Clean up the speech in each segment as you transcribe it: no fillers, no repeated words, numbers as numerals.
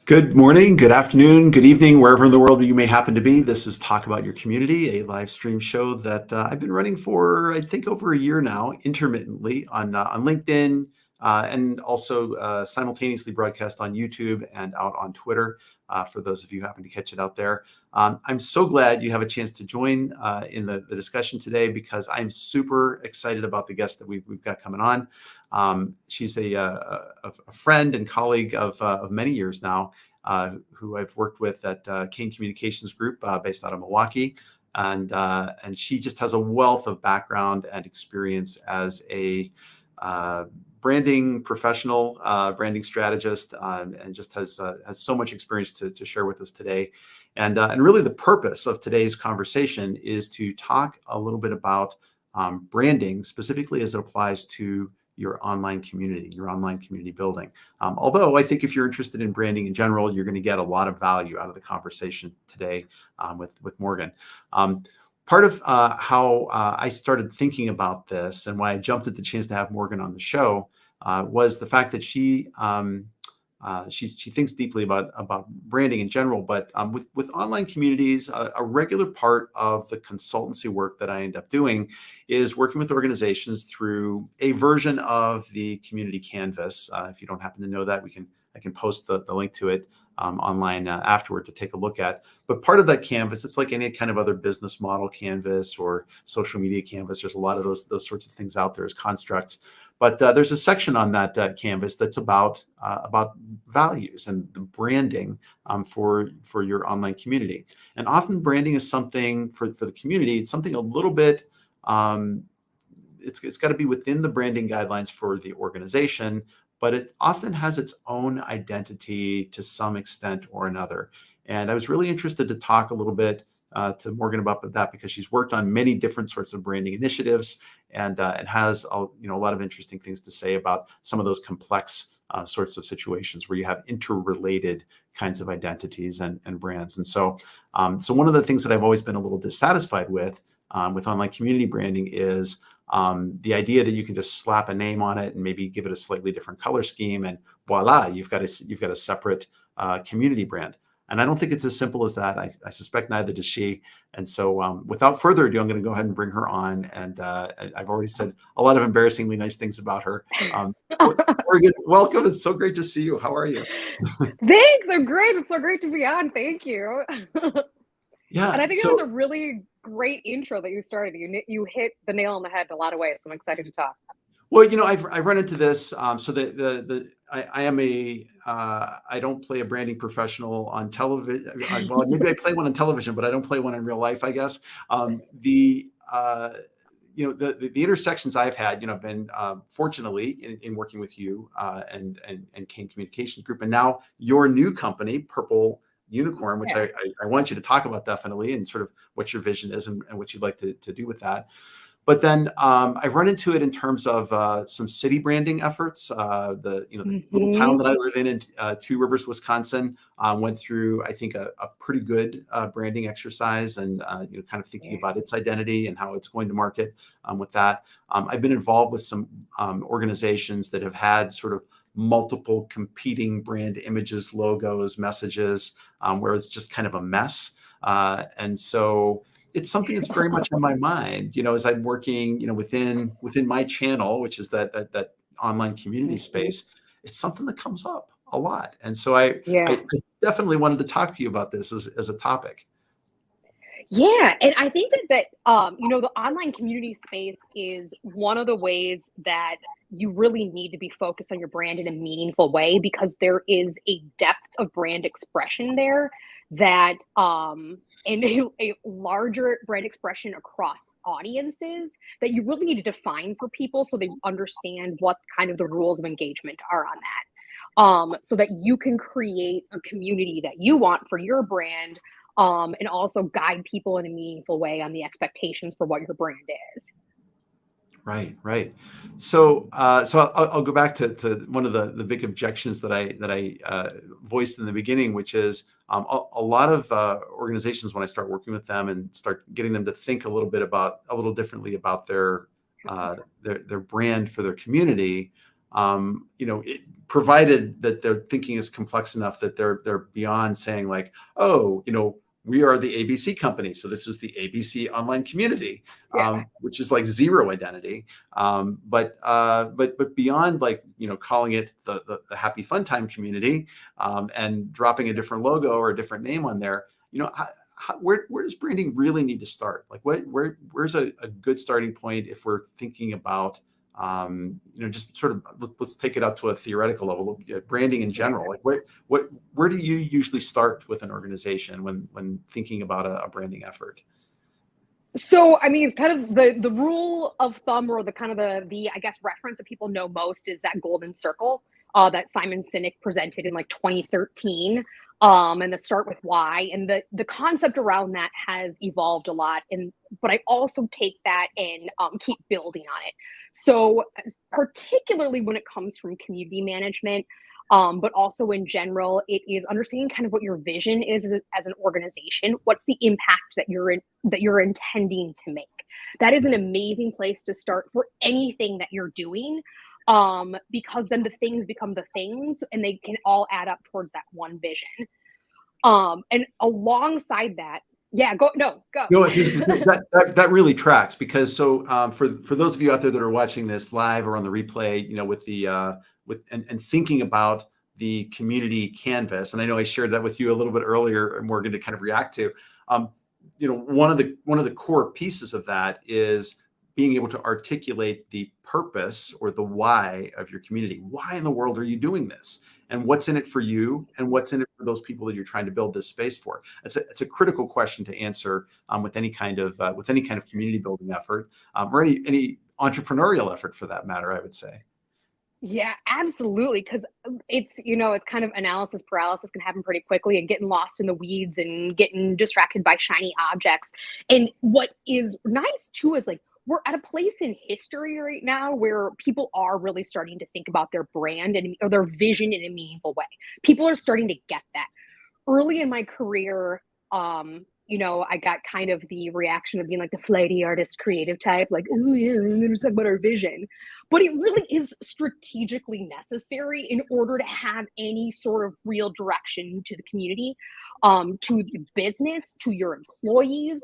Good morning, good afternoon, good evening, wherever in the world you may happen to be. This is Talk About Your Community, a live stream show that I've been running for, I think, over a year now, intermittently on LinkedIn, and also simultaneously broadcast on YouTube and out on Twitter, for those of you who happen to catch it out there. I'm so glad you have a chance to join in the discussion today, because I'm super excited about the guest that we've got coming on. She's a friend and colleague of many years now, who I've worked with at Kane Communications Group, based out of Milwaukee. And she just has a wealth of background and experience as a branding professional, branding strategist, and just has so much experience to share with us today. And really the purpose of today's conversation is to talk a little bit about branding, specifically as it applies to your online community building. Although I think if you're interested in branding in general, you're going to get a lot of value out of the conversation today with Morgan. Part of how I started thinking about this and why I jumped at the chance to have Morgan on the show was the fact that she thinks deeply about branding in general, but with online communities, a regular part of the consultancy work that I end up doing is working with organizations through a version of the community canvas. If you don't happen to know that, I can post the link to it online afterward to take a look at. But part of that canvas, it's like any kind of other business model canvas or social media canvas. There's a lot of those sorts of things out there as constructs. But there's a section on that canvas that's about values and the branding for your online community. And often branding is something for the community. It's something a little bit. It's got to be within the branding guidelines for the organization, but it often has its own identity to some extent or another. And I was really interested to talk a little bit to Morgan about that, because she's worked on many different sorts of branding initiatives and has a lot of interesting things to say about some of those complex sorts of situations where you have interrelated kinds of identities and brands. And so one of the things that I've always been a little dissatisfied with online community branding is the idea that you can just slap a name on it and maybe give it a slightly different color scheme, and voila, you've got a separate community brand. And I don't think it's as simple as that. I suspect neither does she. And so without further ado, I'm going to go ahead and bring her on. And I've already said a lot of embarrassingly nice things about her. Morgan, welcome. It's so great to see you. How are you? Thanks. I'm great. It's so great to be on. Thank you. Yeah. And I think that was a really great intro that you started. You hit the nail on the head in a lot of ways. So I'm excited to talk. Well, I've run into this. So I am I don't play a branding professional on television. Well, maybe I play one on television, but I don't play one in real life, I guess. The intersections I've had, been fortunately in working with you and Kane Communications Group, and now your new company, Purple Unicorn, which I want you to talk about definitely, and sort of what your vision is and what you'd like to do with that. But then I've run into it in terms of some city branding efforts. The little town that I live in Two Rivers, Wisconsin, went through, I think, a pretty good branding exercise, and kind of thinking about its identity and how it's going to market with that. I've been involved with some organizations that have had sort of multiple competing brand images, logos, messages, where it's just kind of a mess. And so it's something that's very much on my mind, as I'm working, within my channel, which is that online community space. It's something that comes up a lot. And so I definitely wanted to talk to you about this as a topic. Yeah. And I think that the online community space is one of the ways that you really need to be focused on your brand in a meaningful way, because there is a depth of brand expression there that and a larger brand expression across audiences that you really need to define for people so they understand what kind of the rules of engagement are on that, so that you can create a community that you want for your brand, and also guide people in a meaningful way on the expectations for what your brand is. Right. So I'll go back to one of the big objections that I voiced in the beginning, which is a lot of organizations, when I start working with them and start getting them to think a little differently about their brand for their community, provided that their thinking is complex enough that they're beyond saying like, oh, we are the ABC company, so this is the ABC online community, which is like zero identity. But beyond like calling it the Happy Fun Time community, and dropping a different logo or a different name on there, where does branding really need to start? Like where's a good starting point if we're thinking about just sort of let's take it up to a theoretical level, branding in general. Like where do you usually start with an organization when thinking about a branding effort? So, I mean, kind of the rule of thumb, or the kind of the I guess reference that people know most, is that golden circle that Simon Sinek presented in like 2013, and the start with why. And the concept around that has evolved a lot. But I also take that and keep building on it. So, particularly when it comes from community management, but also in general, it is understanding kind of what your vision is as an organization. What's the impact that you're intending to make? That is an amazing place to start for anything that you're doing, because then the things become the things, and they can all add up towards that one vision. And alongside that, go. That really tracks, because for those of you out there that are watching this live or on the replay, and thinking about the community canvas, and I know I shared that with you a little bit earlier, and we're going to kind of react to, one of the core pieces of that is being able to articulate the purpose or the why of your community. Why in the world are you doing this? And what's in it for you, and what's in it for those people that you're trying to build this space for? It's a critical question to answer with any kind of community building effort, or any entrepreneurial effort for that matter, I would say. Yeah, absolutely. Because it's kind of analysis paralysis can happen pretty quickly, and getting lost in the weeds and getting distracted by shiny objects. And what is nice too is like we're at a place in history right now where people are really starting to think about their brand or their vision in a meaningful way. People are starting to get that. Early in my career, I got kind of the reaction of being like the flighty artist creative type, like, oh yeah, we're gonna talk about our vision. But it really is strategically necessary in order to have any sort of real direction to the community, to the business, to your employees.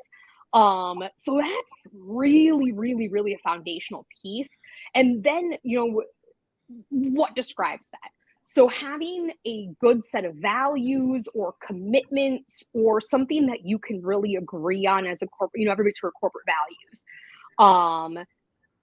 So that's really, really, really a foundational piece. And then, what describes that? So having a good set of values or commitments, or something that you can really agree on as a corporate, everybody's for corporate values.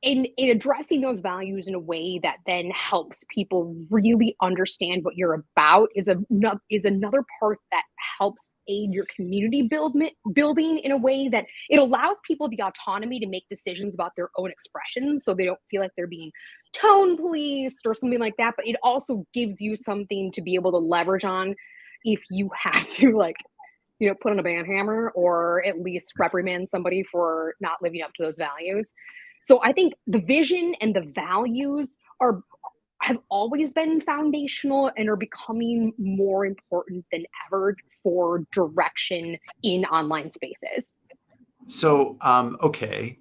In addressing those values in a way that then helps people really understand what you're about is another part that helps aid your community building in a way that it allows people the autonomy to make decisions about their own expressions, so they don't feel like they're being tone policed or something like that. But it also gives you something to be able to leverage on if you have to put on a band hammer, or at least reprimand somebody for not living up to those values. So I think the vision and the values have always been foundational and are becoming more important than ever for direction in online spaces. So okay,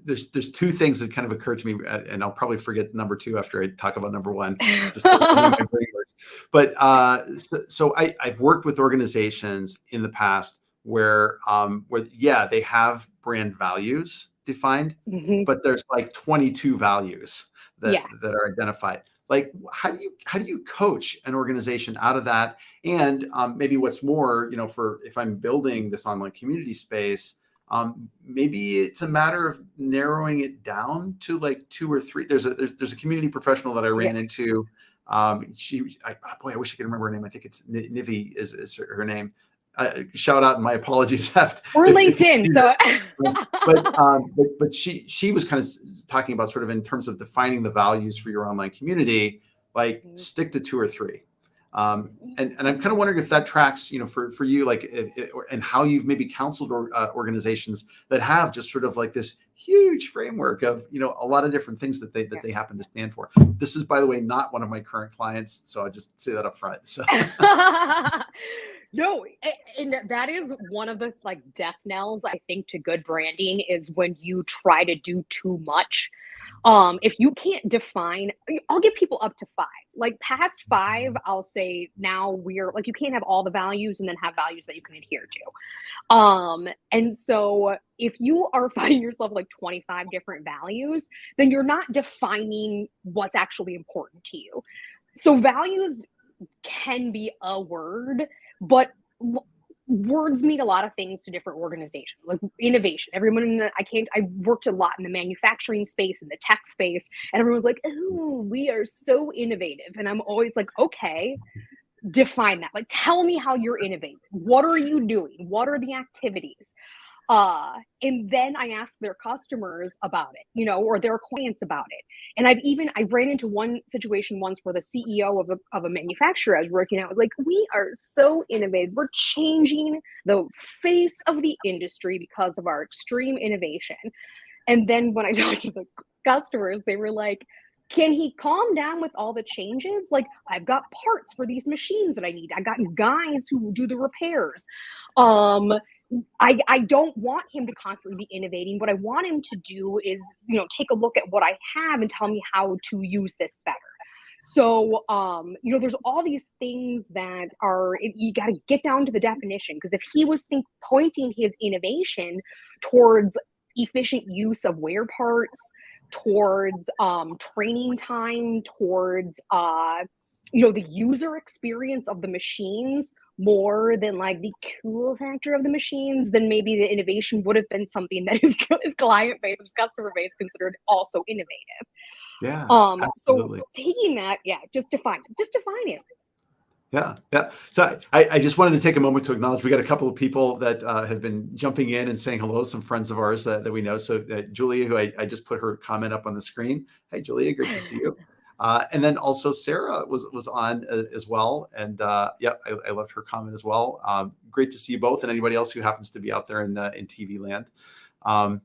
there's two things that kind of occurred to me, and I'll probably forget number two after I talk about number one. It's just my brain works. But so I've worked with organizations in the past where they have brand values defined, but there's like 22 values that are identified. Like, how do you coach an organization out of that? And maybe what's more, for if I'm building this online community space, maybe it's a matter of narrowing it down to like two or three. There's a community professional that I ran into. I wish I could remember her name. I think it's Nivi is her name. Shout out and my apologies. We're LinkedIn, so. But she was kind of talking about sort of in terms of defining the values for your online community, like stick to two or three. And I'm kind of wondering if that tracks, for you, like, and how you've maybe counseled organizations that have just sort of like this huge framework of, a lot of different things that they happen to stand for. This is, by the way, not one of my current clients, so I just say that up front. So. No, and that is one of the death knells, I think, to good branding, is when you try to do too much. If you can't define, I'll give people up to 5. Like past 5, I'll say now we're like, you can't have all the values and then have values that you can adhere to. And so if you are finding yourself like 25 different values, then you're not defining what's actually important to you. So values can be a word, but words mean a lot of things to different organizations, like innovation. I worked a lot in the manufacturing space and the tech space, and everyone's like, oh, we are so innovative. And I'm always like, okay, define that. Like, tell me how you're innovating. What are you doing? What are the activities? And then I ask their customers about it, or their clients about it. And I ran into one situation once where the CEO of a manufacturer I was working at was like, we are so innovative. We're changing the face of the industry because of our extreme innovation. And then when I talked to the customers, they were like, can he calm down with all the changes? Like, I've got parts for these machines that I need. I got guys who do the repairs. I don't want him to constantly be innovating. What I want him to do is, take a look at what I have and tell me how to use this better. So, there's all these things that you got to get down to the definition, because if he was pointing his innovation towards efficient use of wear parts, towards training time, towards the user experience of the machines more than like the cool factor of the machines, then maybe the innovation would have been something that his client base, his customer base considered also innovative. Yeah, So absolutely. taking that, just define it. Yeah, yeah. So I just wanted to take a moment to acknowledge we got a couple of people that have been jumping in and saying hello, some friends of ours that we know. So Julia, who I just put her comment up on the screen. Hey, Julia, great to see you. And then also Sarah was on as well. And I loved her comment as well. Great to see you both, and anybody else who happens to be out there in TV land. I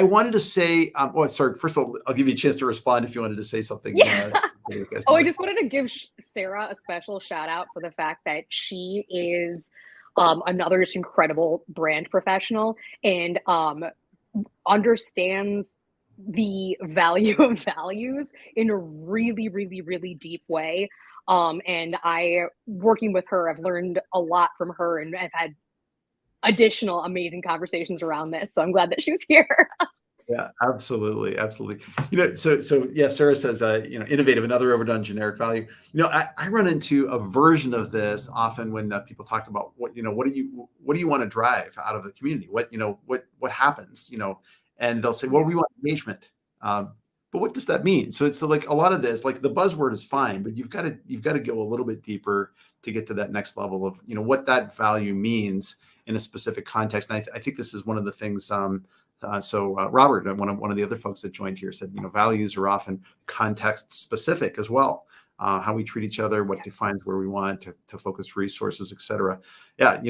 wanted to say, sorry, first of all, I'll give you a chance to respond if you wanted to say something. Yeah. I just wanted to give Sarah a special shout out for the fact that she is another just incredible brand professional and understands the value of values in a really, really, really deep way. And working with her, I've learned a lot from her, and I've had additional amazing conversations around this. So I'm glad that she was here. Yeah, absolutely, absolutely. So yeah, Sarah says, innovative, another overdone generic value. I run into a version of this often when people talk about what do you want to drive out of the community? What happens? And they'll say, well, we want engagement. But what does that mean? So it's like a lot of this, like the buzzword is fine, but you've got to go a little bit deeper to get to that next level of what that value means in a specific context. And I think this is one of the things. Robert, one of the other folks that joined here, said, values are often context specific as well. How we treat each other, what defines where we want to focus resources, et cetera. Yeah,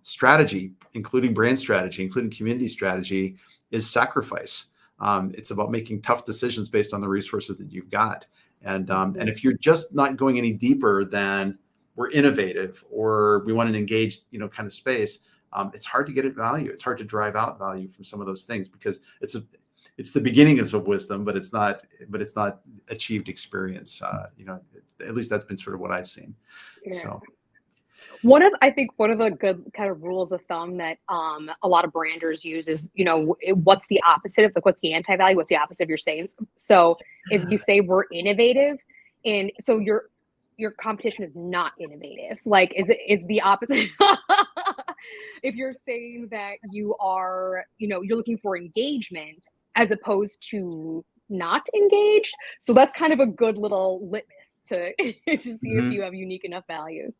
strategy, including brand strategy, including community strategy, is sacrifice. It's about making tough decisions based on the resources that you've got. And if you're just not going any deeper than we're innovative or we want an engaged, kind of space, it's hard to get at value. It's hard to drive out value from some of those things because it's the beginning of wisdom, but it's not achieved experience. At least that's been sort of what I've seen. Yeah. So I think one of the good kind of rules of thumb that a lot of branders use is, what's the opposite of what's the anti-value? What's the opposite of your saying? So if you say we're innovative, and so your competition is not innovative, like is the opposite. If you're saying that you are, you're looking for engagement as opposed to not engaged. So that's kind of a good little litmus to see if you have unique enough values.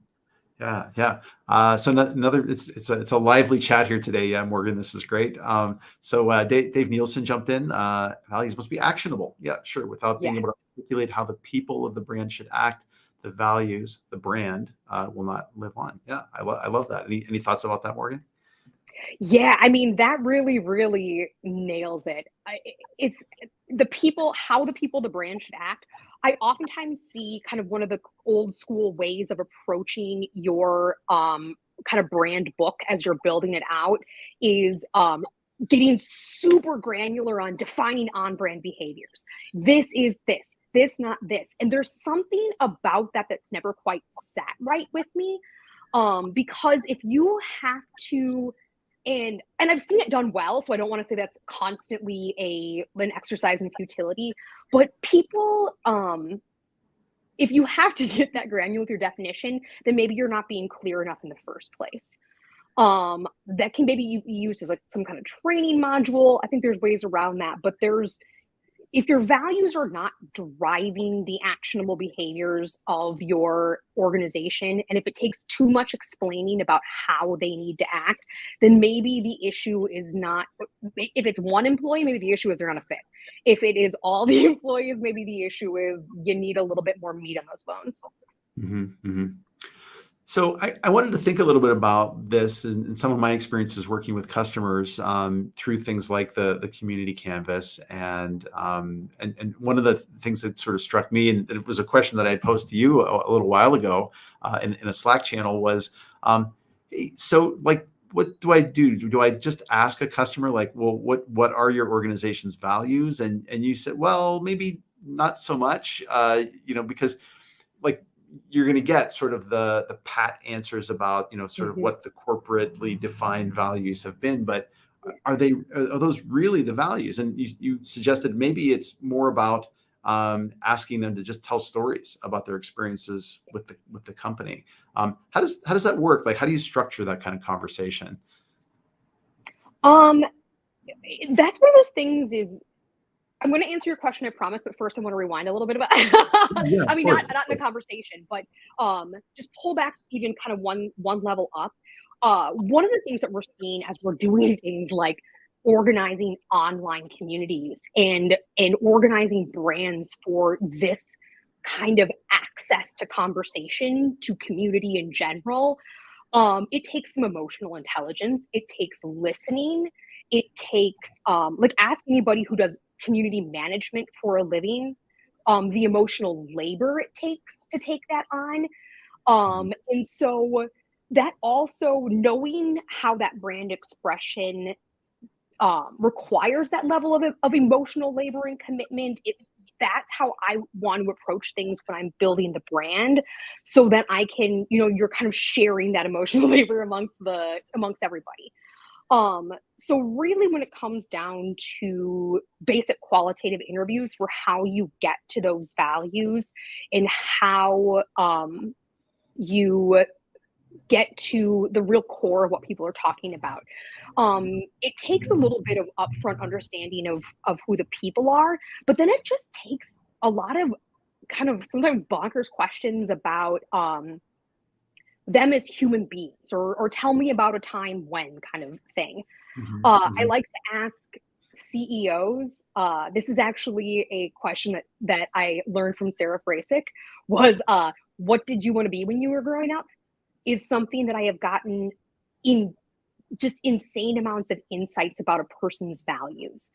Yeah. So it's a lively chat here today, Morgan. This is great. So Dave Nielsen jumped in. Values must be actionable. Yeah, sure. Without being able to articulate how the people of the brand should act, the values, the brand will not live on. Yeah, I love that. Any thoughts about that, Morgan? Yeah, I mean, that really, really nails it. It's how the people, the brand should act. I oftentimes see kind of one of the old school ways of approaching your kind of brand book as you're building it out is getting super granular on defining on-brand behaviors. This is this, not this. And there's something about that that's never quite sat right with me. Because if you have to, and I've seen it done well, so I don't want to say that's constantly an exercise in futility, but people, if you have to get that granular with your definition, then maybe you're not being clear enough in the first place. That can maybe be used as like some kind of training module. I think there's ways around that, but if your values are not driving the actionable behaviors of your organization, and if it takes too much explaining about how they need to act, then maybe the issue is not, if it's one employee, maybe the issue is they're not a fit. If it is all the employees, maybe the issue is you need a little bit more meat on those bones. Mm-hmm, mm-hmm. So I wanted to think a little bit about this and some of my experiences working with customers through things like the community canvas. And one of the things that sort of struck me, and it was a question that I posed to you a little while ago in a Slack channel, was, so like, what do I do? Do I just ask a customer like, well, what are your organization's values? And you said, well, maybe not so much, because like, you're going to get sort of the pat answers about, sort of what the corporately defined values have been, but are those really the values? And you suggested maybe it's more about asking them to just tell stories about their experiences with the company. How does that work? Like, how do you structure that kind of conversation? That's one of those things is, I'm going to answer your question, I promise, but first I want to rewind a little bit about Yeah, I mean, not in the conversation, but just pull back even kind of one level up. One of the things that we're seeing as we're doing things like organizing online communities and organizing brands for this kind of access to conversation, to community in general, it takes some emotional intelligence. It takes listening. It takes, like, ask anybody who does community management for a living, the emotional labor it takes to take that on. And so that also, knowing how that brand expression requires that level of emotional labor and commitment, that's how I want to approach things when I'm building the brand, so that I can, you're kind of sharing that emotional labor amongst everybody. So really, when it comes down to basic qualitative interviews for how you get to those values and how you get to the real core of what people are talking about, it takes a little bit of upfront understanding of who the people are, but then it just takes a lot of kind of sometimes bonkers questions about them as human beings, or tell me about a time when kind of thing. I like to ask CEOs. This is actually a question that I learned from Sarah Frasick, was what did you want to be when you were growing up? Is something that I have gotten in just insane amounts of insights about a person's values.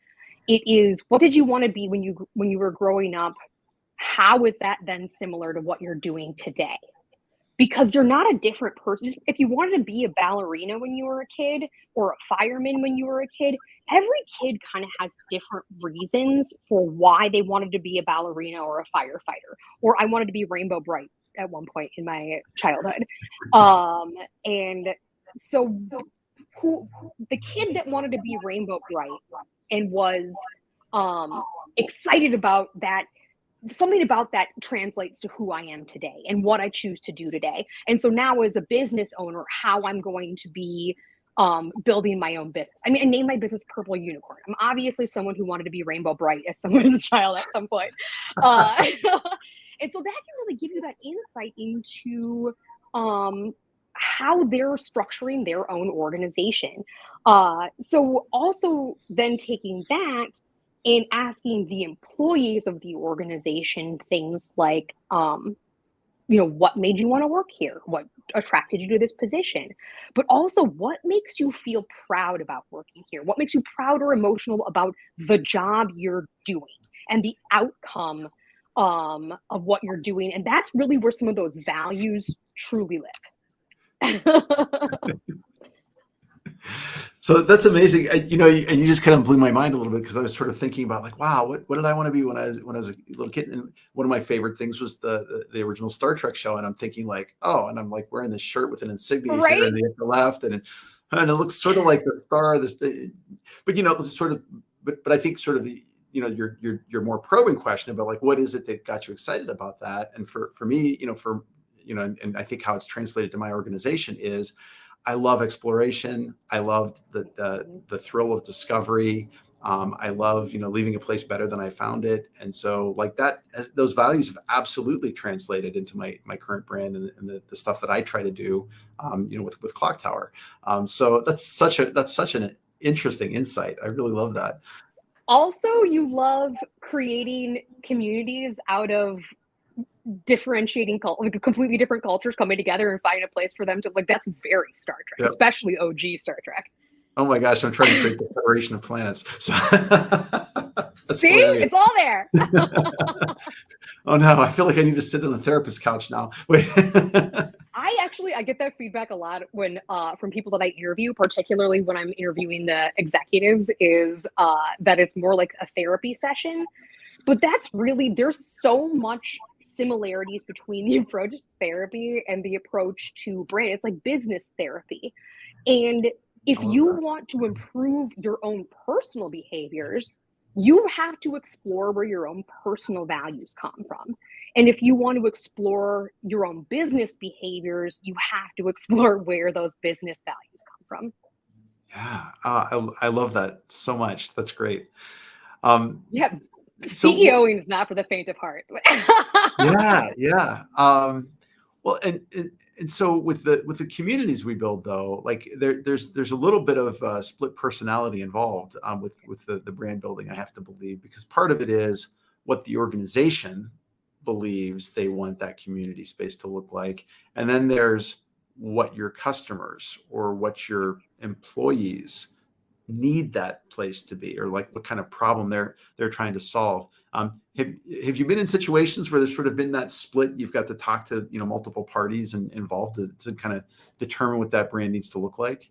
It is, what did you want to be when you were growing up? How is that then similar to what you're doing today? Because you're not a different person. If you wanted to be a ballerina when you were a kid, or a fireman when you were a kid, every kid kind of has different reasons for why they wanted to be a ballerina or a firefighter. Or I wanted to be Rainbow Bright at one point in my childhood. And so the kid that wanted to be Rainbow Bright and was excited about that, something about that translates to who I am today and what I choose to do today. And so now, as a business owner, how I'm going to be building my own business. I mean, I named my business Purple Unicorn. I'm obviously someone who wanted to be Rainbow Bright as a child at some point. And so that can really give you that insight into how they're structuring their own organization. So also then taking that and asking the employees of the organization things like, what made you want to work here? What attracted you to this position? But also, what makes you feel proud about working here? What makes you proud or emotional about the job you're doing and the outcome of what you're doing? And that's really where some of those values truly live. So that's amazing. And you just kind of blew my mind a little bit because I was sort of thinking about like, wow, what did I want to be when I was a little kid? And one of my favorite things was the original Star Trek show. And I'm thinking like, oh, and I'm like wearing this shirt with an insignia here Right? in the upper left, and it looks sort of like the star. But sort of, but I think sort of your more probing question about like what is it that got you excited about that? And for me, and I think how it's translated to my organization is I love exploration. I love the thrill of discovery. I love leaving a place better than I found it, and so like that, those values have absolutely translated into my current brand and the stuff that I try to do, with Clocktower. So that's such an interesting insight. I really love that. Also, you love creating communities out of differentiating like completely different cultures coming together and finding a place for them to like. That's very Star Trek, Yep. especially OG Star Trek. Oh my gosh, I'm trying to create the Federation of Planets. So that's See, hilarious. it's all there. Oh no, I feel like I need to sit on the therapist couch now. Wait. I get that feedback a lot when from people that I interview, particularly when I'm interviewing the executives, is that it's more like a therapy session. But that's really, there's so much similarities between the approach to therapy and the approach to brand. It's like business therapy. And if you want to improve your own personal behaviors, you have to explore where your own personal values come from. And if you want to explore your own business behaviors, you have to explore where those business values come from. Yeah, I love that so much. That's great. Yeah, So CEOing is not for the faint of heart. yeah. Well, and so with the communities we build though, like there's a little bit of split personality involved with the brand building. I have to believe because part of it is what the organization believes they want that community space to look like, and then there's what your customers or what your employees need that place to be, or like what kind of problem they're trying to solve. Have you been in situations where there's sort of been that split? You've got to talk to multiple parties and involved to kind of determine what that brand needs to look like.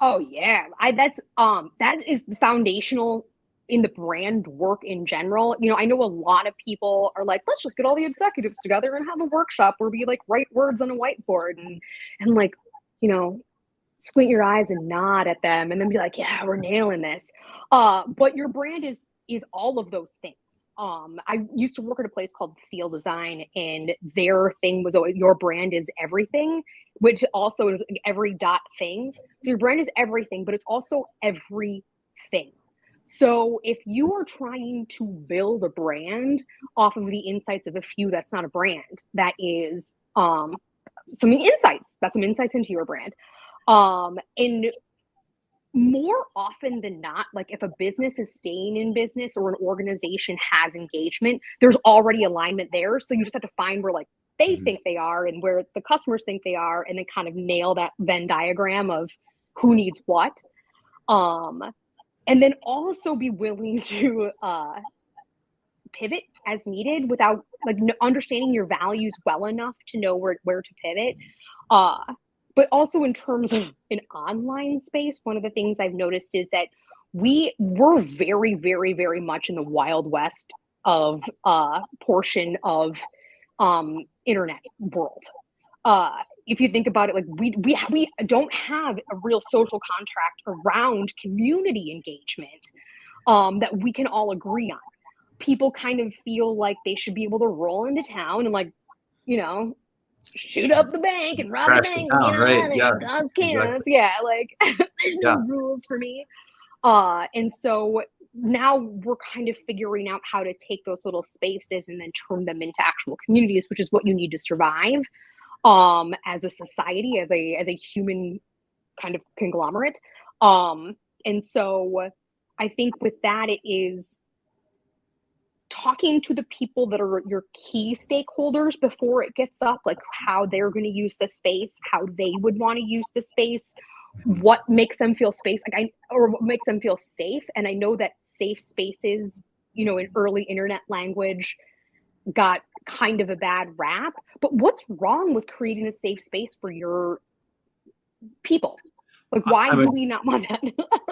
Oh yeah, that is foundational in the brand work in general. I know a lot of people are like, let's just get all the executives together and have a workshop where we like write words on a whiteboard and like, squint your eyes and nod at them and then be like, yeah, we're nailing this. But your brand is all of those things. I used to work at a place called Feel Design, and their thing was your brand is everything, which also is every dot thing. So your brand is everything, but it's also everything. So if you are trying to build a brand off of the insights of a few, that's not a brand. That is some insights. That's some insights into your brand. And more often than not, like if a business is staying in business or an organization has engagement, there's already alignment there. So you just have to find where like they think they are and where the customers think they are, and then kind of nail that Venn diagram of who needs what. And then also be willing to pivot as needed without like understanding your values well enough to know where to pivot. But also in terms of an online space, one of the things I've noticed is that we're very, very, very much in the Wild West of portion of internet world. If you think about it, like we don't have a real social contract around community engagement that we can all agree on. People kind of feel like they should be able to roll into town and like, shoot up the bank and rob the Trash the bank and town, get right? out of Yeah, there, cause chaos. exactly. Yeah, like there's Yeah. no rules for me. And so now we're kind of figuring out how to take those little spaces and then turn them into actual communities, which is what you need to survive as a society, as a human kind of conglomerate. And so I think with that, it is talking to the people that are your key stakeholders before it gets up, like how they're going to use the space, how they would want to use the space, what makes them feel or what makes them feel safe. And I know that safe spaces, in early internet language got kind of a bad rap, but what's wrong with creating a safe space for your people? Like, I- why I'm a do we not want that?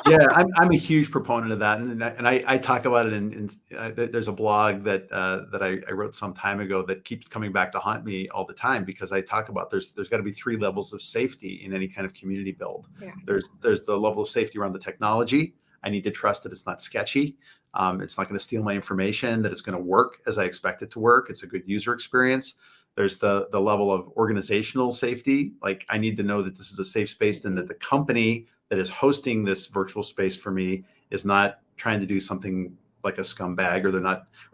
Yeah, I'm a huge proponent of that, and I talk about it there's a blog that that I wrote some time ago that keeps coming back to haunt me all the time, because I talk about there's got to be three levels of safety in any kind of community build. Yeah. There's the level of safety around the technology. I need to trust that it's not sketchy. It's not going to steal my information, that it's going to work as I expect it to work. It's a good user experience. There's the level of organizational safety. Like, I need to know that this is a safe space and that the company that is hosting this virtual space for me is not trying to do something like a scumbag, or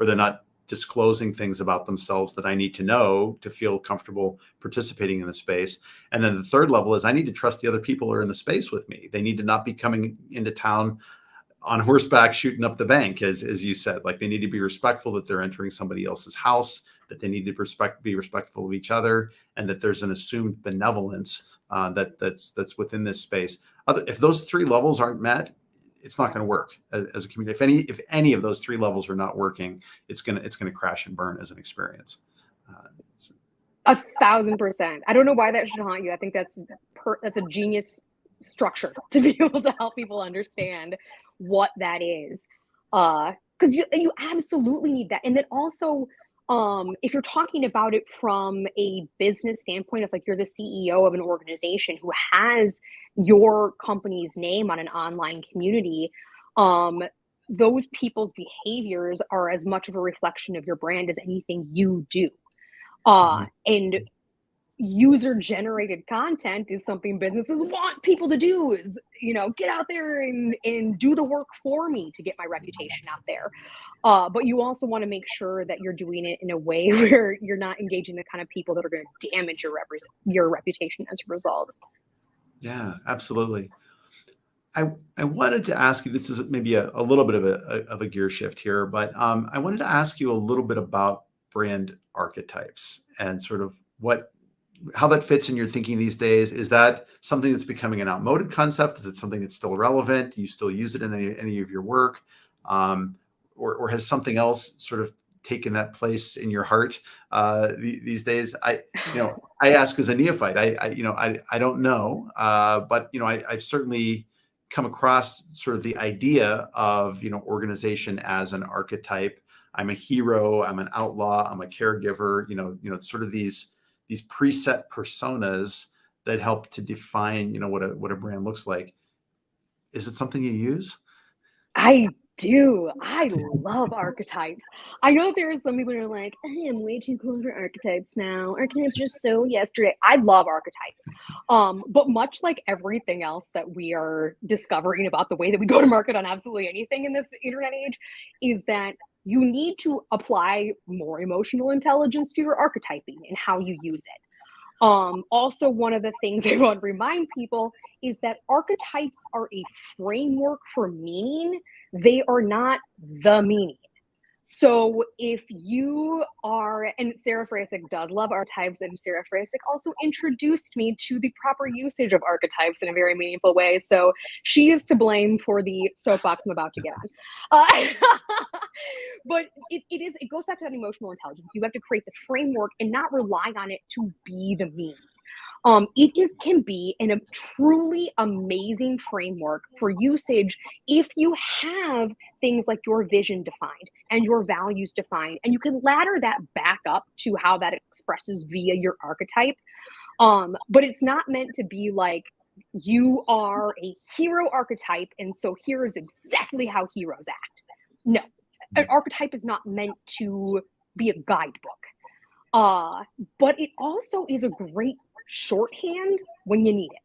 they're not disclosing things about themselves that I need to know to feel comfortable participating in the space. And then the third level is I need to trust the other people who are in the space with me. They need to not be coming into town on horseback shooting up the bank, as you said. Like, they need to be respectful that they're entering somebody else's house, that they need to be respectful of each other, and that there's an assumed benevolence that's within this space. If those three levels aren't met, it's not going to work as a community. If any of those three levels are not working, it's gonna crash and burn as an experience. 1,000%. I don't know why that should haunt you. I think that's a genius structure to be able to help people understand what that is. Because you absolutely need that. And then also, if you're talking about it from a business standpoint, if like you're the CEO of an organization who has your company's name on an online community, those people's behaviors are as much of a reflection of your brand as anything you do. And user generated content is something businesses want people to do, is, get out there and do the work for me to get my reputation out there. But you also want to make sure that you're doing it in a way where you're not engaging the kind of people that are going to damage your reputation as a result. Yeah, absolutely. I wanted to ask you, this is maybe a little bit of a gear shift here, but I wanted to ask you a little bit about brand archetypes and sort of how that fits in your thinking these days. Is that something that's becoming an outmoded concept? Is it something that's still relevant? Do you still use it in any of your work? Or has something else sort of taken that place in your heart these days? I ask as a neophyte. I don't know, but I've certainly come across sort of the idea of organization as an archetype. I'm a hero. I'm an outlaw. I'm a caregiver. Sort of these preset personas that help to define what a brand looks like. Is it something you use? I do. I love archetypes. I know there are some people who are like, I am way too cool for archetypes now. Archetypes are so yesterday. I love archetypes. But much like everything else that we are discovering about the way that we go to market on absolutely anything in this internet age, is that you need to apply more emotional intelligence to your archetyping and how you use it. Also, one of the things I want to remind people is that archetypes are a framework for meaning. They are not the meaning. So if you are, and Sarah Frasick does love archetypes, and Sarah Frasick also introduced me to the proper usage of archetypes in a very meaningful way. So she is to blame for the soapbox I'm about to get on. But it goes back to that emotional intelligence. You have to create the framework and not rely on it to be the meaning. Can be a truly amazing framework for usage if you have things like your vision defined and your values defined, and you can ladder that back up to how that expresses via your archetype. But it's not meant to be like, you are a hero archetype, and so here is exactly how heroes act. No, an archetype is not meant to be a guidebook. But it also is a great shorthand when you need it.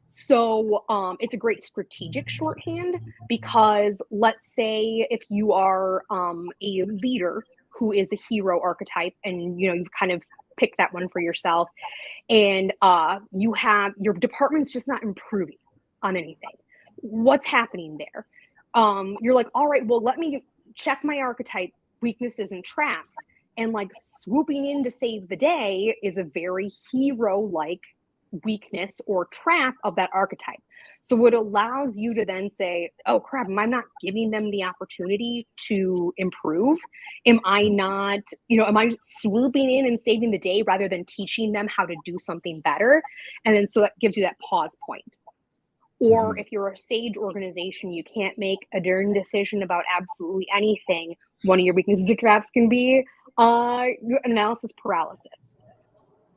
So it's a great strategic shorthand, because let's say if you are a leader who is a hero archetype, and you've kind of picked that one for yourself, and you have your department's just not improving on anything. What's happening there? You're like, all right, well, let me check my archetype weaknesses and traps. And like swooping in to save the day is a very hero-like weakness or trap of that archetype. So it allows you to then say, oh crap, am I not giving them the opportunity to improve? Am I not, am I swooping in and saving the day rather than teaching them how to do something better? And then so that gives you that pause point. Or if you're a sage organization, you can't make a darn decision about absolutely anything. One of your weaknesses or traps can be analysis paralysis.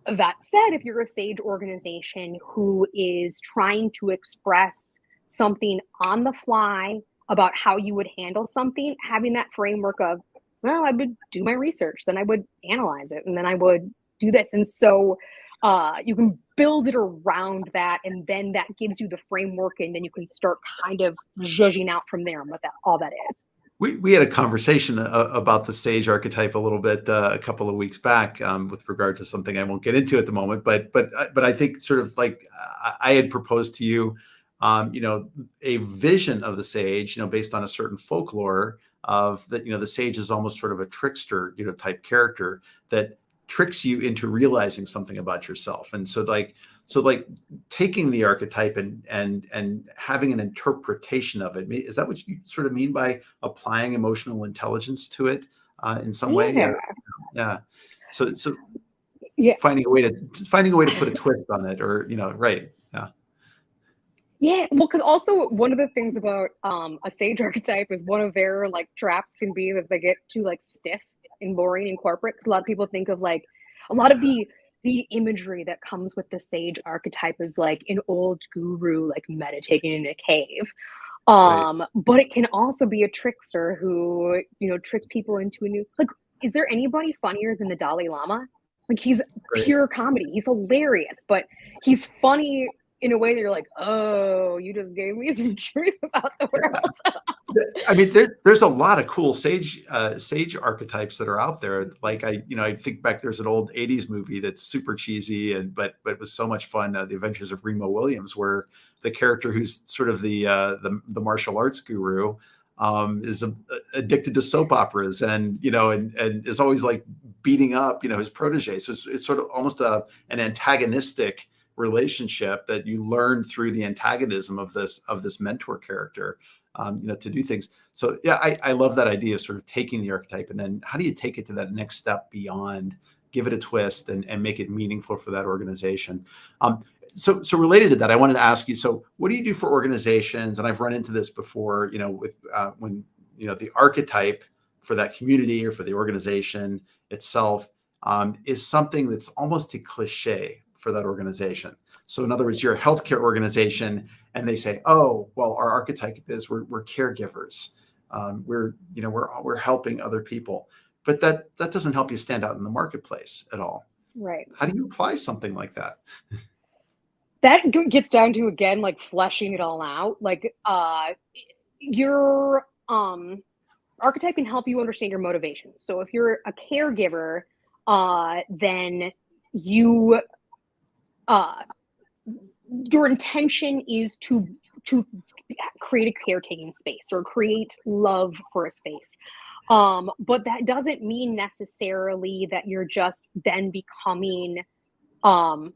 That said, if you're a sage organization who is trying to express something on the fly about how you would handle something, having that framework of, well, I would do my research, then I would analyze it, and then I would do this. And so you can build it around that, and then that gives you the framework, and then you can start kind of zhuzhing out from there and what all that is. We had a conversation about the sage archetype a little bit a couple of weeks back with regard to something I won't get into at the moment, but I think sort of like I had proposed to you, a vision of the sage, based on a certain folklore of that, the sage is almost sort of a trickster, type character that tricks you into realizing something about yourself. And so like taking the archetype and having an interpretation of it, is that what you sort of mean by applying emotional intelligence to it in some way? Yeah. So yeah, finding a way to put a twist on it, or right. Yeah, well, because also one of the things about a sage archetype is one of their like traps can be that they get too like stiff and boring and corporate. Because a lot of people think of like a lot of the imagery that comes with the sage archetype is like an old guru like meditating in a cave. Right. But it can also be a trickster who tricks people into a new like. Is there anybody funnier than the Dalai Lama? Like he's pure comedy. He's hilarious, but he's funny in a way that you're like, oh, you just gave me some truth about the world. I mean, there's a lot of cool sage archetypes that are out there. Like I think back, there's an old '80s movie that's super cheesy but it was so much fun. The Adventures of Remo Williams, where the character who's sort of the martial arts guru is addicted to soap operas and is always like beating up his protege. So it's sort of almost an antagonistic relationship that you learn through the antagonism of this mentor character, to do things. So yeah, I love that idea of sort of taking the archetype and then how do you take it to that next step beyond, give it a twist and make it meaningful for that organization. So related to that, I wanted to ask you, so what do you do for organizations? And I've run into this before, with when, the archetype for that community or for the organization itself is something that's almost a cliche for that organization. So in other words, you're a healthcare organization and they say, oh, well, our archetype is we're caregivers. We're helping other people, but that doesn't help you stand out in the marketplace at all. Right. How do you apply something like that? That gets down to, again, like fleshing it all out. Like your archetype can help you understand your motivation. So if you're a caregiver, then you your intention is to create a caretaking space or create love for a space. But that doesn't mean necessarily that you're just then becoming kind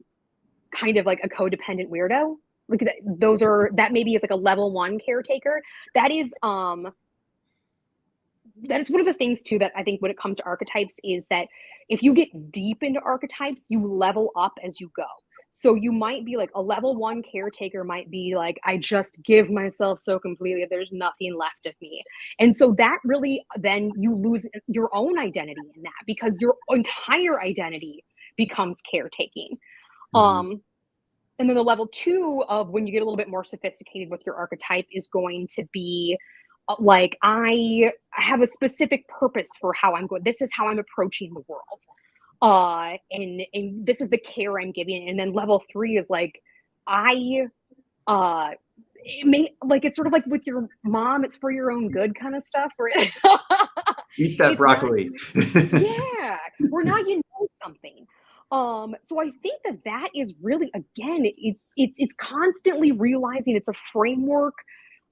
of like a codependent weirdo. Like that maybe is like a level 1 caretaker. That is one of the things too that I think when it comes to archetypes is that if you get deep into archetypes, you level up as you go. So you might be like a level 1 caretaker might be like, I just give myself so completely that there's nothing left of me. And so that really, then you lose your own identity in that because your entire identity becomes caretaking. Mm-hmm. And then the level 2 of when you get a little bit more sophisticated with your archetype is going to be like, I have a specific purpose for how I'm going. This is how I'm approaching the world. And this is the care I'm giving. And then level 3 is like, it's sort of like with your mom, it's for your own good kind of stuff. Eat that broccoli. Yeah. Or now you know something. So I think that is really, again, it's constantly realizing it's a framework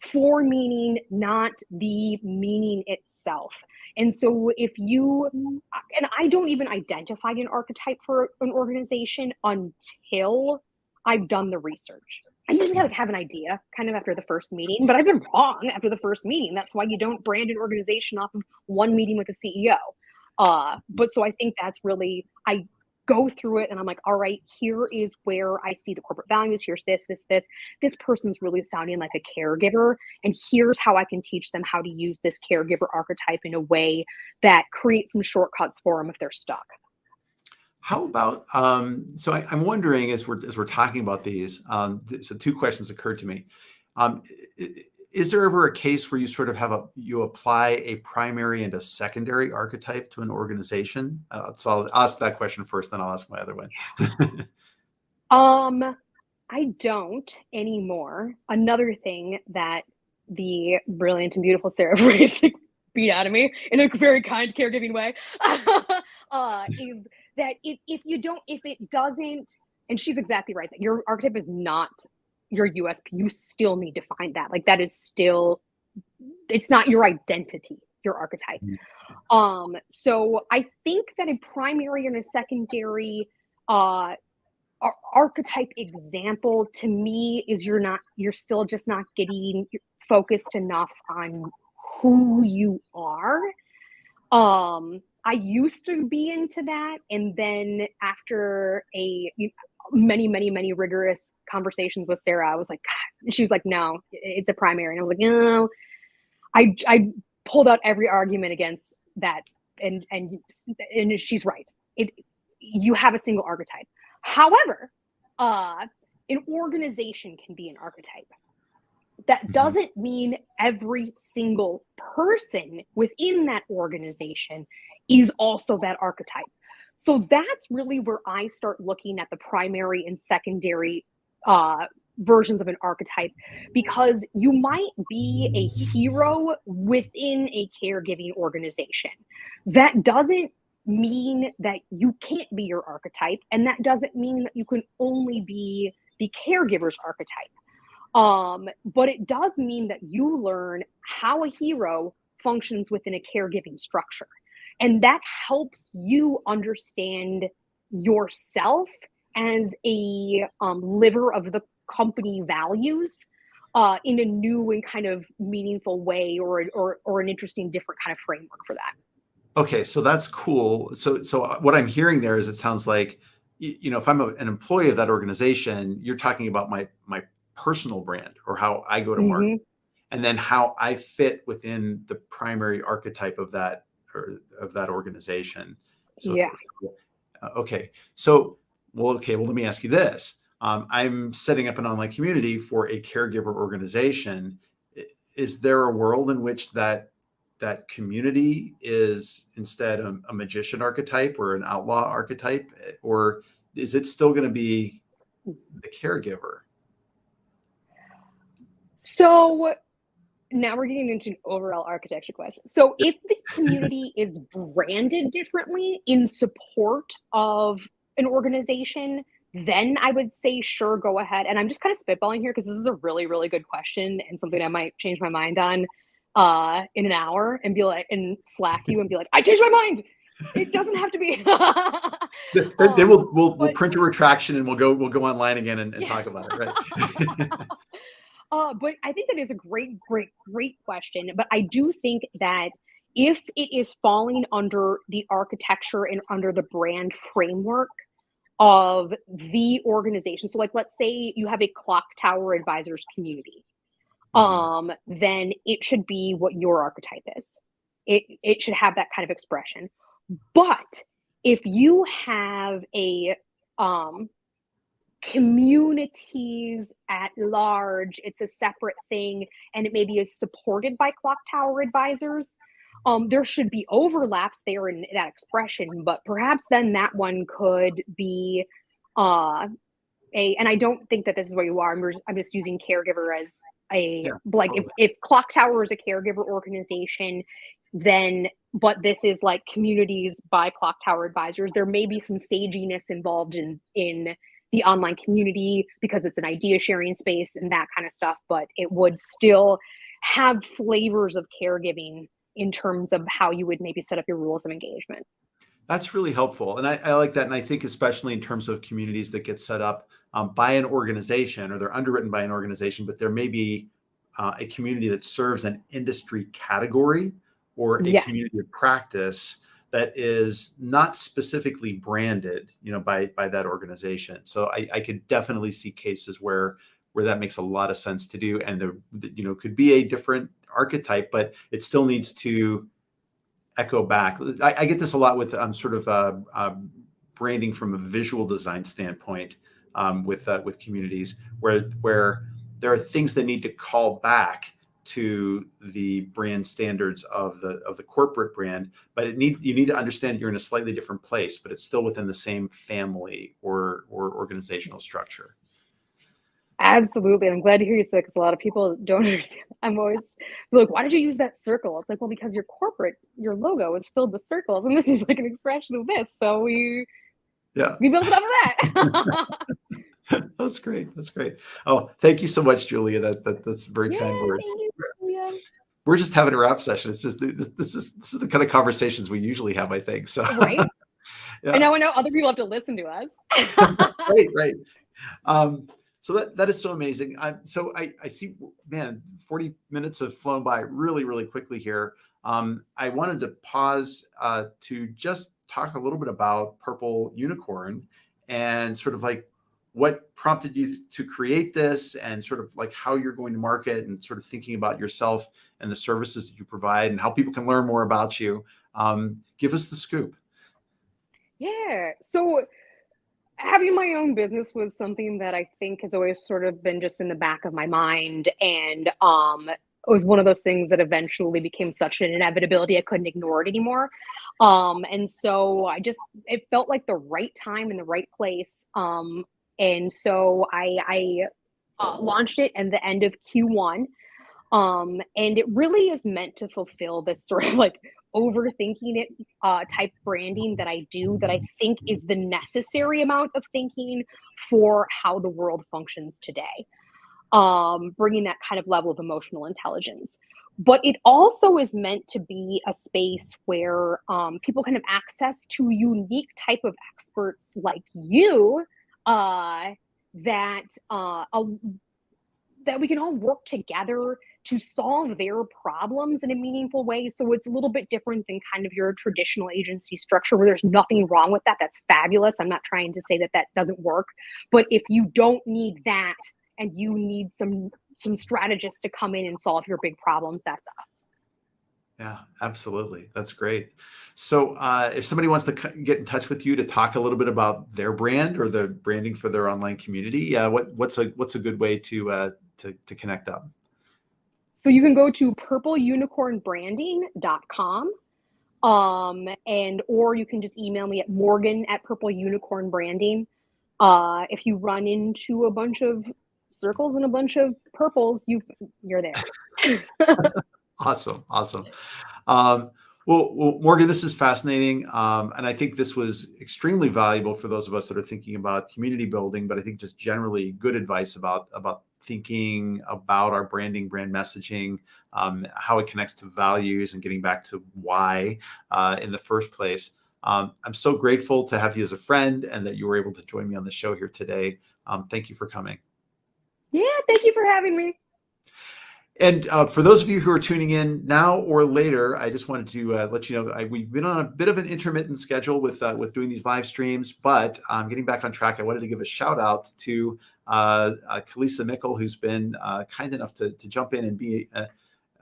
for meaning, not the meaning itself. And so if you, and I don't even identify an archetype for an organization until I've done the research. I usually have an idea kind of after the first meeting, but I've been wrong after the first meeting. That's why you don't brand an organization off of one meeting with the CEO. But so I think that's really, go through it and I'm like, all right, here is where I see the corporate values. Here's this, this, this. This person's really sounding like a caregiver. And here's how I can teach them how to use this caregiver archetype in a way that creates some shortcuts for them if they're stuck. How about, so I'm wondering as we're talking about these, so two questions occurred to me. Is there ever a case where you sort of you apply a primary and a secondary archetype to an organization? So I'll ask that question first, then I'll ask my other one. I don't anymore. Another thing that the brilliant and beautiful Sarah Brace beat out of me in a very kind, caregiving way, is that if it doesn't, and she's exactly right, that your archetype is not your USP, you still need to find that. Like that is still, it's not your identity, your archetype. So I think that a primary and a secondary archetype example to me is you're still just not getting focused enough on who you are. I used to be into that, and then after many rigorous conversations with Sarah, I was like, she was like, no, it's a primary, and I was like, no. I pulled out every argument against that, and she's right. You have a single archetype. However, an organization can be an archetype. That doesn't mean every single person within that organization is also that archetype. So that's really where I start looking at the primary and secondary versions of an archetype, because you might be a hero within a caregiving organization. That doesn't mean that you can't be your archetype, and that doesn't mean that you can only be the caregiver's archetype. But it does mean that you learn how a hero functions within a caregiving structure. And that helps you understand yourself as a liver of the company values in a new and kind of meaningful way, or an interesting, different kind of framework for that. Okay, so that's cool. So what I'm hearing there is it sounds like, if I'm an employee of that organization, you're talking about my personal brand or how I go to market, and then how I fit within the primary archetype of that organization. So yeah. Okay. So, well, let me ask you this. I'm setting up an online community for a caregiver organization. Is there a world in which that community is instead a magician archetype or an outlaw archetype, or is it still going to be the caregiver? So now we're getting into an overall architecture question. So if the community is branded differently in support of an organization, then I would say, sure, go ahead. And I'm just kind of spitballing here because this is a really, really good question and something I might change my mind on in an hour and be like, and Slack you and be like, I changed my mind. It doesn't have to be. Then we'll print a retraction and we'll go online again and talk about it, right? But I think that is a great question. But I do think that if it is falling under the architecture and under the brand framework of the organization, so like let's say you have a Clocktower advisors community, then it should be what your archetype is. It should have that kind of expression. But if you have a communities at large, it's a separate thing, and it maybe is supported by Clocktower advisors, there should be overlaps there in that expression, but perhaps then that one could be and I don't think that this is where you are. I'm just using caregiver as like totally. If Clocktower is a caregiver organization, then but this is like communities by Clocktower advisors, there may be some saginess involved in the online community because it's an idea sharing space and that kind of stuff, but it would still have flavors of caregiving in terms of how you would maybe set up your rules of engagement. That's really helpful. And I like that. And I think especially in terms of communities that get set up by an organization, or they're underwritten by an organization, but there may be a community that serves an industry category or a community of practice that is not specifically branded, by that organization. So I could definitely see cases where that makes a lot of sense to do, and could be a different archetype, but it still needs to echo back. I get this a lot with sort of branding from a visual design standpoint, with communities where there are things that need to call back to the brand standards of the corporate brand, but you need to understand that you're in a slightly different place, but it's still within the same family or organizational structure. Absolutely. I'm glad to hear you say, because a lot of people don't understand. I'm always like, why did you use that circle? It's like, well, because your logo is filled with circles, and this is like an expression of this. So we built it up of that. That's great. That's great. Oh, thank you so much, Julia. That's very kind words. Thank you, Julia. We're just having a wrap session. It's just this is the kind of conversations we usually have, I think. So right. Yeah. I know other people have to listen to us. Right. So that is so amazing. So I see, man, 40 minutes have flown by really, really quickly here. I wanted to pause to just talk a little bit about Purple Unicorn and sort of like what prompted you to create this, and sort of like how you're going to market, and sort of thinking about yourself and the services that you provide and how people can learn more about you. Give us the scoop. Yeah. So having my own business was something that I think has always sort of been just in the back of my mind. And it was one of those things that eventually became such an inevitability I couldn't ignore it anymore. And so it felt like the right time and the right place. And so I launched it at the end of Q1. And it really is meant to fulfill this sort of like overthinking it type branding that I do, that I think is the necessary amount of thinking for how the world functions today. Bringing that kind of level of emotional intelligence. But it also is meant to be a space where people can have access to unique type of experts like you, that we can all work together to solve their problems in a meaningful way. So it's a little bit different than kind of your traditional agency structure, where there's nothing wrong with that. That's fabulous. I'm not trying to say that doesn't work. But if you don't need that, and you need some strategists to come in and solve your big problems, that's us. Yeah, absolutely. That's great. So if somebody wants to get in touch with you to talk a little bit about their brand or the branding for their online community, what's a good way to connect up? So you can go to purpleunicornbranding.com, or you can just email me at morgan@purpleunicornbranding. If you run into a bunch of circles and a bunch of purples, you're there. Awesome. Well, Morgan, this is fascinating. And I think this was extremely valuable for those of us that are thinking about community building, but I think just generally good advice about thinking about our brand messaging, how it connects to values, and getting back to why in the first place. I'm so grateful to have you as a friend, and that you were able to join me on the show here today. Thank you for coming. Yeah, thank you for having me. And for those of you who are tuning in now or later, I just wanted to let you know we've been on a bit of an intermittent schedule with doing these live streams, but getting back on track. I wanted to give a shout out to Kalisa Mickle, who's been kind enough to jump in and be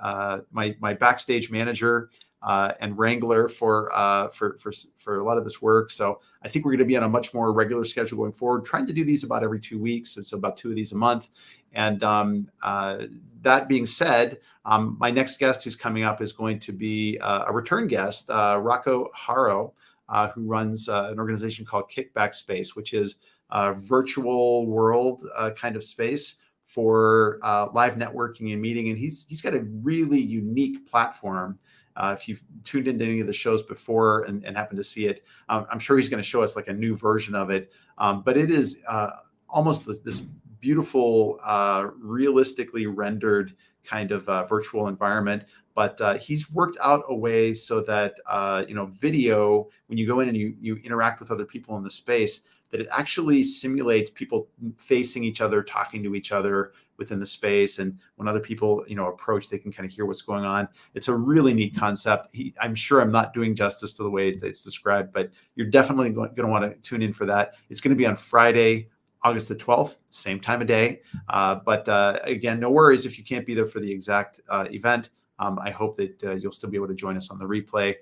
my backstage manager and wrangler for a lot of this work. So I think we're going to be on a much more regular schedule going forward, trying to do these about every 2 weeks. So about 2 of these a month. And that being said, my next guest who's coming up is going to be a return guest, Rocco Haro, who runs an organization called Kickback Space, which is a virtual world kind of space for live networking and meeting. And he's got a really unique platform. If you've tuned into any of the shows before and happened to see it, I'm sure he's going to show us like a new version of it. But it is almost this beautiful, realistically rendered kind of virtual environment. But he's worked out a way so that, video, when you go in and you interact with other people in the space, that it actually simulates people facing each other, talking to each other within the space. And when other people, approach, they can kind of hear what's going on. It's a really neat concept. I'm sure I'm not doing justice to the way it's described, but you're definitely going to want to tune in for that. It's going to be on Friday, August the 12th, same time of day. But again, no worries if you can't be there for the exact event. I hope that you'll still be able to join us on the replay.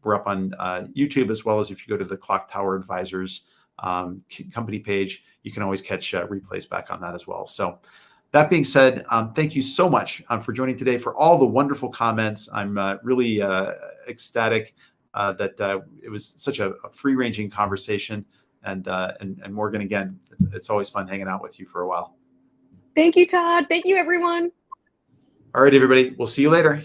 We're up on YouTube, as well as if you go to the Clocktower Advisors company page, you can always catch replays back on that as well. So that being said, thank you so much for joining today, for all the wonderful comments. I'm really ecstatic that it was such a free-ranging conversation. And Morgan, again, it's always fun hanging out with you for a while. Thank you, Todd. Thank you, everyone. All right, everybody. We'll see you later.